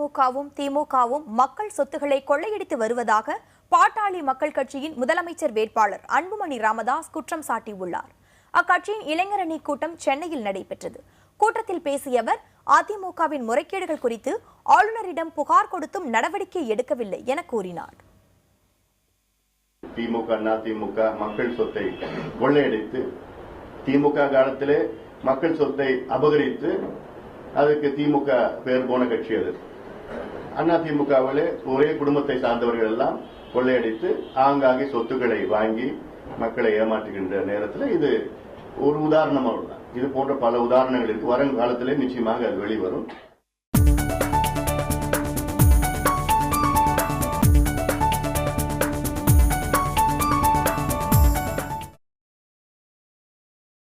அதிமுகவும் திமுகவும் மக்கள் சொத்துக்களை கொள்ளையடித்து வருவதாக பாட்டாளி மக்கள் கட்சியின் முதலமைச்சர் வேட்பாளர் அன்புமணி ராமதாஸ் குற்றம் சாட்டியுள்ளார். அக்கட்சியின் இளைஞரணி கூட்டம் சென்னையில் நடைபெற்றது. கூட்டத்தில் பேசிய அவர் அதிமுகவின் முறைகேடுகள் குறித்து ஆளுநரிடம் புகார் கொடுத்தும் நடவடிக்கை எடுக்கவில்லை என கூறினார். திமுக அதிமுக மக்கள் சொத்தை கொள்ளையடித்து திமுக காலத்திலே மக்கள் சொத்தை அபகரித்து அதுக்கு திமுக பெயர் போன கட்சி. அது அதிமுகவிலே ஒரே குடும்பத்தை சார்ந்தவர்கள் எல்லாம் கொள்ளையடித்து ஆங்காங்கே சொத்துக்களை வாங்கி மக்களை ஏமாற்றுகின்ற நேரத்தில் இது ஒரு உதாரணமாக உள்ளது. இது போன்ற பல உதாரணங்கள் இருக்கு. வருங்காலத்திலே நிச்சயமாக அது வெளிவரும்.